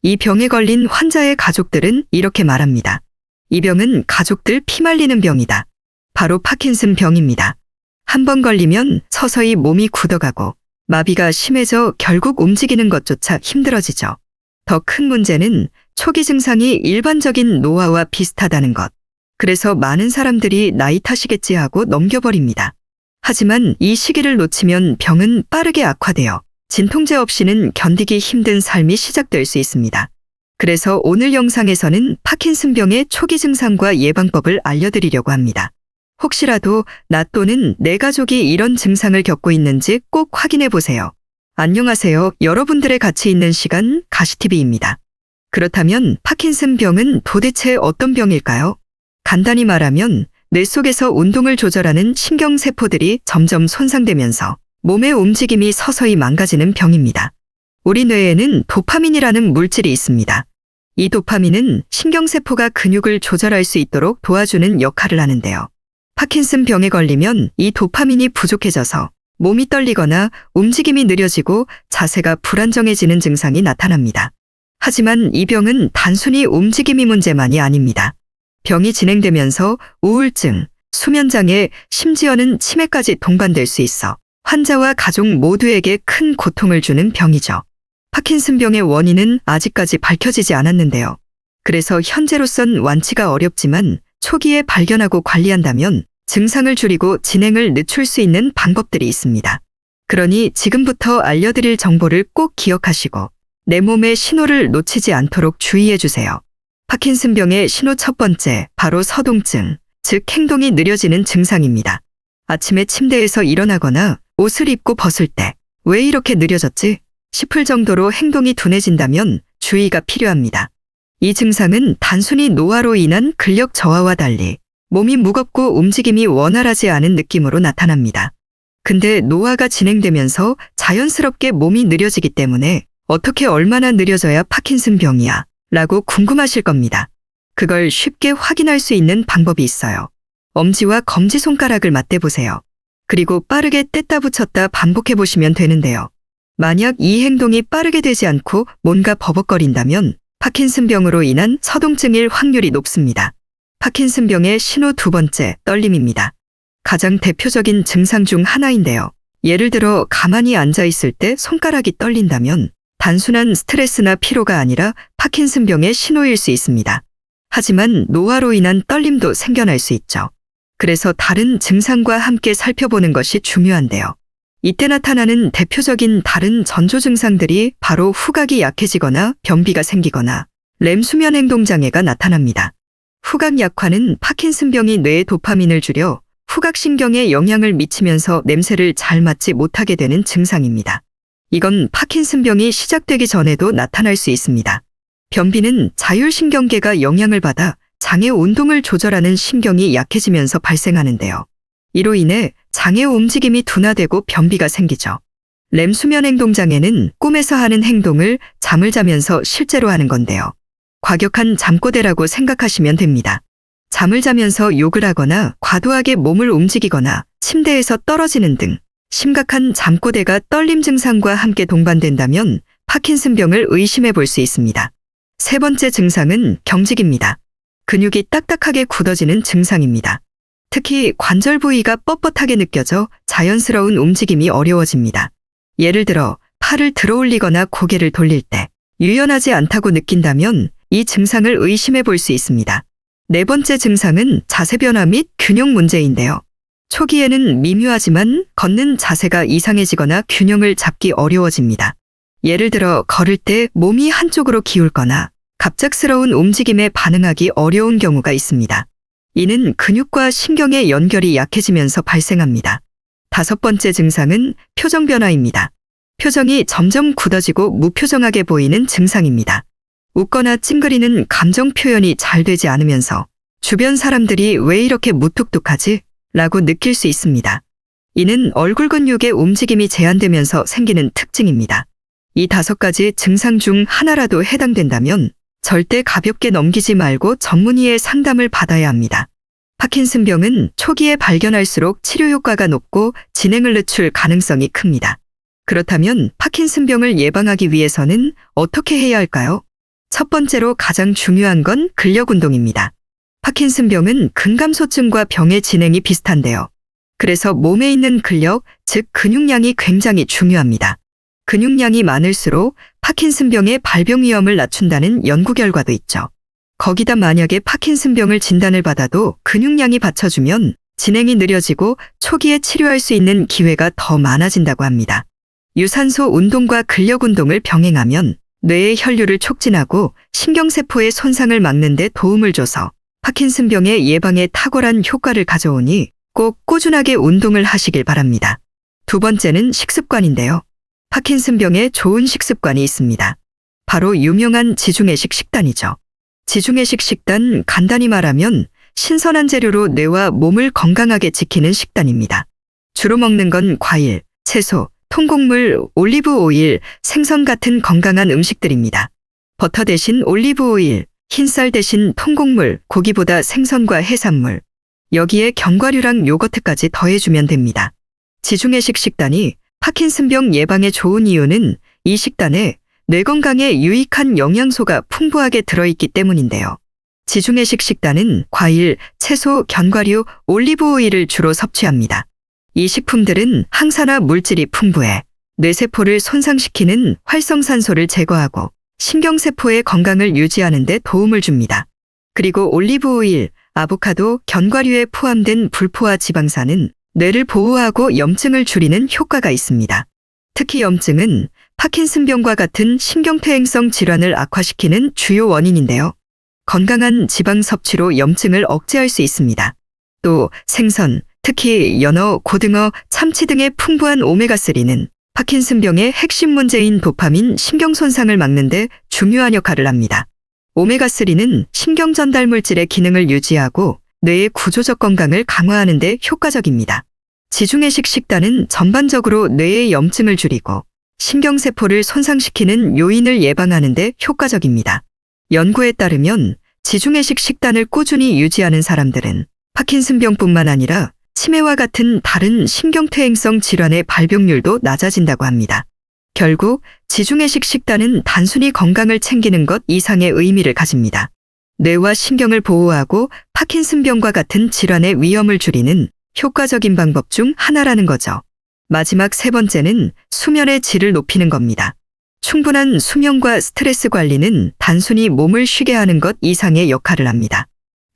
이 병에 걸린 환자의 가족들은 이렇게 말합니다. 이 병은 가족들 피말리는 병이다. 바로 파킨슨 병입니다. 한 번 걸리면 서서히 몸이 굳어가고 마비가 심해져 결국 움직이는 것조차 힘들어지죠. 더 큰 문제는 초기 증상이 일반적인 노화와 비슷하다는 것. 그래서 많은 사람들이 나이 탓이겠지 하고 넘겨버립니다. 하지만 이 시기를 놓치면 병은 빠르게 악화되어 진통제 없이는 견디기 힘든 삶이 시작될 수 있습니다. 그래서 오늘 영상에서는 파킨슨병의 초기 증상과 예방법을 알려드리려고 합니다. 혹시라도 나 또는 내 가족이 이런 증상을 겪고 있는지 꼭 확인해 보세요. 안녕하세요. 여러분들의 같이 있는 시간 가시TV입니다. 그렇다면 파킨슨병은 도대체 어떤 병일까요? 간단히 말하면 뇌 속에서 운동을 조절하는 신경세포들이 점점 손상되면서 몸의 움직임이 서서히 망가지는 병입니다. 우리 뇌에는 도파민이라는 물질이 있습니다. 이 도파민은 신경세포가 근육을 조절할 수 있도록 도와주는 역할을 하는데요. 파킨슨병에 걸리면 이 도파민이 부족해져서 몸이 떨리거나 움직임이 느려지고 자세가 불안정해지는 증상이 나타납니다. 하지만 이 병은 단순히 움직임이 문제만이 아닙니다. 병이 진행되면서 우울증, 수면장애, 심지어는 치매까지 동반될 수 있어 환자와 가족 모두에게 큰 고통을 주는 병이죠. 파킨슨병의 원인은 아직까지 밝혀지지 않았는데요. 그래서 현재로선 완치가 어렵지만 초기에 발견하고 관리한다면 증상을 줄이고 진행을 늦출 수 있는 방법들이 있습니다. 그러니 지금부터 알려드릴 정보를 꼭 기억하시고 내 몸의 신호를 놓치지 않도록 주의해 주세요. 파킨슨병의 신호 첫 번째, 바로 서동증, 즉 행동이 느려지는 증상입니다. 아침에 침대에서 일어나거나 옷을 입고 벗을 때 왜 이렇게 느려졌지? 싶을 정도로 행동이 둔해진다면 주의가 필요합니다. 이 증상은 단순히 노화로 인한 근력 저하와 달리 몸이 무겁고 움직임이 원활하지 않은 느낌으로 나타납니다. 근데 노화가 진행되면서 자연스럽게 몸이 느려지기 때문에 어떻게 얼마나 느려져야 파킨슨병이야? 라고 궁금하실 겁니다. 그걸 쉽게 확인할 수 있는 방법이 있어요. 엄지와 검지손가락을 맞대보세요. 그리고 빠르게 뗐다 붙였다 반복해보시면 되는데요. 만약 이 행동이 빠르게 되지 않고 뭔가 버벅거린다면 파킨슨병으로 인한 서동증일 확률이 높습니다. 파킨슨병의 신호 두 번째, 떨림입니다. 가장 대표적인 증상 중 하나인데요. 예를 들어 가만히 앉아있을 때 손가락이 떨린다면 단순한 스트레스나 피로가 아니라 파킨슨병의 신호일 수 있습니다. 하지만 노화로 인한 떨림도 생겨날 수 있죠. 그래서 다른 증상과 함께 살펴보는 것이 중요한데요. 이때 나타나는 대표적인 다른 전조 증상들이 바로 후각이 약해지거나 변비가 생기거나 렘 수면 행동 장애가 나타납니다. 후각 약화는 파킨슨병이 뇌의 도파민을 줄여 후각신경에 영향을 미치면서 냄새를 잘 맡지 못하게 되는 증상입니다. 이건 파킨슨병이 시작되기 전에도 나타날 수 있습니다. 변비는 자율신경계가 영향을 받아 장의 운동을 조절하는 신경이 약해지면서 발생하는데요. 이로 인해 장의 움직임이 둔화되고 변비가 생기죠. 렘 수면 행동 장애는 꿈에서 하는 행동을 잠을 자면서 실제로 하는 건데요. 과격한 잠꼬대라고 생각하시면 됩니다. 잠을 자면서 욕을 하거나 과도하게 몸을 움직이거나 침대에서 떨어지는 등 심각한 잠꼬대가 떨림 증상과 함께 동반된다면 파킨슨병을 의심해 볼 수 있습니다. 세 번째 증상은 경직입니다. 근육이 딱딱하게 굳어지는 증상입니다. 특히 관절 부위가 뻣뻣하게 느껴져 자연스러운 움직임이 어려워집니다. 예를 들어 팔을 들어 올리거나 고개를 돌릴 때 유연하지 않다고 느낀다면 이 증상을 의심해 볼 수 있습니다. 네 번째 증상은 자세 변화 및 균형 문제인데요. 초기에는 미묘하지만 걷는 자세가 이상해지거나 균형을 잡기 어려워집니다. 예를 들어 걸을 때 몸이 한쪽으로 기울거나 갑작스러운 움직임에 반응하기 어려운 경우가 있습니다. 이는 근육과 신경의 연결이 약해지면서 발생합니다. 다섯 번째 증상은 표정 변화입니다. 표정이 점점 굳어지고 무표정하게 보이는 증상입니다. 웃거나 찡그리는 감정 표현이 잘 되지 않으면서 주변 사람들이 왜 이렇게 무뚝뚝하지? 라고 느낄 수 있습니다. 이는 얼굴 근육의 움직임이 제한되면서 생기는 특징입니다. 이 5가지 증상 중 하나라도 해당된다면 절대 가볍게 넘기지 말고 전문의의 상담을 받아야 합니다. 파킨슨병은 초기에 발견할수록 치료 효과가 높고 진행을 늦출 가능성이 큽니다. 그렇다면 파킨슨병을 예방하기 위해서는 어떻게 해야 할까요? 첫 번째로 가장 중요한 건 근력 운동입니다. 파킨슨병은 근감소증과 병의 진행이 비슷한데요. 그래서 몸에 있는 근력, 즉 근육량이 굉장히 중요합니다. 근육량이 많을수록 파킨슨병의 발병 위험을 낮춘다는 연구 결과도 있죠. 거기다 만약에 파킨슨병을 진단을 받아도 근육량이 받쳐주면 진행이 느려지고 초기에 치료할 수 있는 기회가 더 많아진다고 합니다. 유산소 운동과 근력 운동을 병행하면 뇌의 혈류를 촉진하고 신경세포의 손상을 막는 데 도움을 줘서 파킨슨병의 예방에 탁월한 효과를 가져오니 꼭 꾸준하게 운동을 하시길 바랍니다. 두 번째는 식습관인데요. 파킨슨병에 좋은 식습관이 있습니다. 바로 유명한 지중해식 식단이죠. 지중해식 식단, 간단히 말하면 신선한 재료로 뇌와 몸을 건강하게 지키는 식단입니다. 주로 먹는 건 과일, 채소, 통곡물, 올리브 오일, 생선 같은 건강한 음식들입니다. 버터 대신 올리브 오일, 흰쌀 대신 통곡물, 고기보다 생선과 해산물, 여기에 견과류랑 요거트까지 더해주면 됩니다. 지중해식 식단이 파킨슨병 예방에 좋은 이유는 이 식단에 뇌 건강에 유익한 영양소가 풍부하게 들어있기 때문인데요. 지중해식 식단은 과일, 채소, 견과류, 올리브 오일을 주로 섭취합니다. 이 식품들은 항산화 물질이 풍부해 뇌세포를 손상시키는 활성산소를 제거하고 신경세포의 건강을 유지하는 데 도움을 줍니다. 그리고 올리브 오일, 아보카도, 견과류에 포함된 불포화 지방산은 뇌를 보호하고 염증을 줄이는 효과가 있습니다. 특히 염증은 파킨슨병과 같은 신경퇴행성 질환을 악화시키는 주요 원인인데요. 건강한 지방 섭취로 염증을 억제할 수 있습니다. 또 생선, 특히 연어, 고등어, 참치 등의 풍부한 오메가3는 파킨슨병의 핵심 문제인 도파민 신경 손상을 막는 데 중요한 역할을 합니다. 오메가3는 신경 전달 물질의 기능을 유지하고 뇌의 구조적 건강을 강화하는 데 효과적입니다. 지중해식 식단은 전반적으로 뇌의 염증을 줄이고 신경세포를 손상시키는 요인을 예방하는 데 효과적입니다. 연구에 따르면 지중해식 식단을 꾸준히 유지하는 사람들은 파킨슨병뿐만 아니라 치매와 같은 다른 신경퇴행성 질환의 발병률도 낮아진다고 합니다. 결국 지중해식 식단은 단순히 건강을 챙기는 것 이상의 의미를 가집니다. 뇌와 신경을 보호하고 파킨슨병과 같은 질환의 위험을 줄이는 효과적인 방법 중 하나라는 거죠. 마지막 세 번째는 수면의 질을 높이는 겁니다. 충분한 수면과 스트레스 관리는 단순히 몸을 쉬게 하는 것 이상의 역할을 합니다.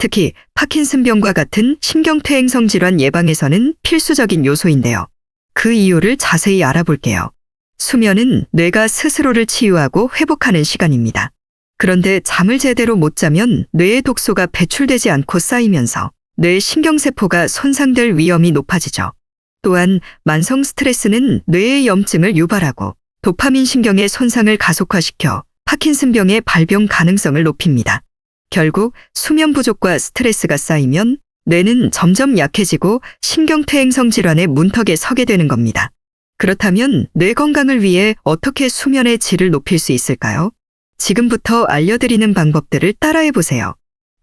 특히 파킨슨병과 같은 신경퇴행성 질환 예방에서는 필수적인 요소인데요. 그 이유를 자세히 알아볼게요. 수면은 뇌가 스스로를 치유하고 회복하는 시간입니다. 그런데 잠을 제대로 못 자면 뇌의 독소가 배출되지 않고 쌓이면서 뇌 신경세포가 손상될 위험이 높아지죠. 또한 만성 스트레스는 뇌의 염증을 유발하고 도파민 신경의 손상을 가속화시켜 파킨슨병의 발병 가능성을 높입니다. 결국 수면 부족과 스트레스가 쌓이면 뇌는 점점 약해지고 신경퇴행성 질환의 문턱에 서게 되는 겁니다. 그렇다면 뇌 건강을 위해 어떻게 수면의 질을 높일 수 있을까요? 지금부터 알려드리는 방법들을 따라해보세요.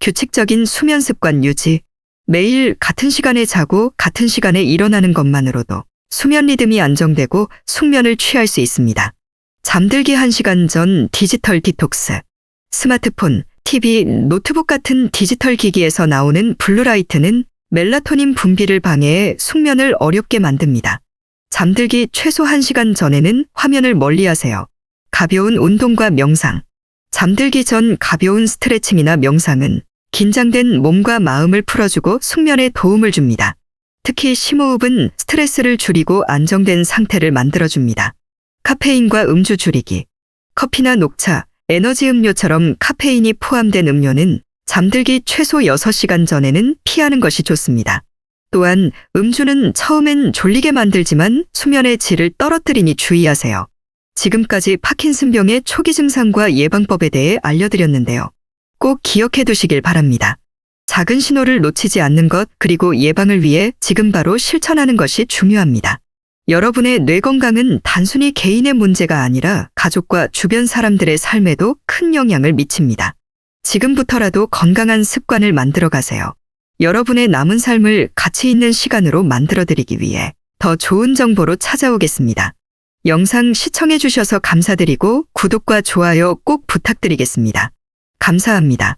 규칙적인 수면 습관 유지. 매일 같은 시간에 자고 같은 시간에 일어나는 것만으로도 수면 리듬이 안정되고 숙면을 취할 수 있습니다. 잠들기 1시간 전 디지털 디톡스. 스마트폰, TV, 노트북 같은 디지털 기기에서 나오는 블루라이트는 멜라토닌 분비를 방해해 숙면을 어렵게 만듭니다. 잠들기 최소 1시간 전에는 화면을 멀리하세요. 가벼운 운동과 명상. 잠들기 전 가벼운 스트레칭이나 명상은 긴장된 몸과 마음을 풀어주고 숙면에 도움을 줍니다. 특히 심호흡은 스트레스를 줄이고 안정된 상태를 만들어줍니다. 카페인과 음주 줄이기. 커피나 녹차, 에너지 음료처럼 카페인이 포함된 음료는 잠들기 최소 6시간 전에는 피하는 것이 좋습니다. 또한 음주는 처음엔 졸리게 만들지만 수면의 질을 떨어뜨리니 주의하세요. 지금까지 파킨슨병의 초기 증상과 예방법에 대해 알려드렸는데요. 꼭 기억해 두시길 바랍니다. 작은 신호를 놓치지 않는 것 그리고 예방을 위해 지금 바로 실천하는 것이 중요합니다. 여러분의 뇌 건강은 단순히 개인의 문제가 아니라 가족과 주변 사람들의 삶에도 큰 영향을 미칩니다. 지금부터라도 건강한 습관을 만들어 가세요. 여러분의 남은 삶을 가치 있는 시간으로 만들어드리기 위해 더 좋은 정보로 찾아오겠습니다. 영상 시청해 주셔서 감사드리고 구독과 좋아요 꼭 부탁드리겠습니다. 감사합니다.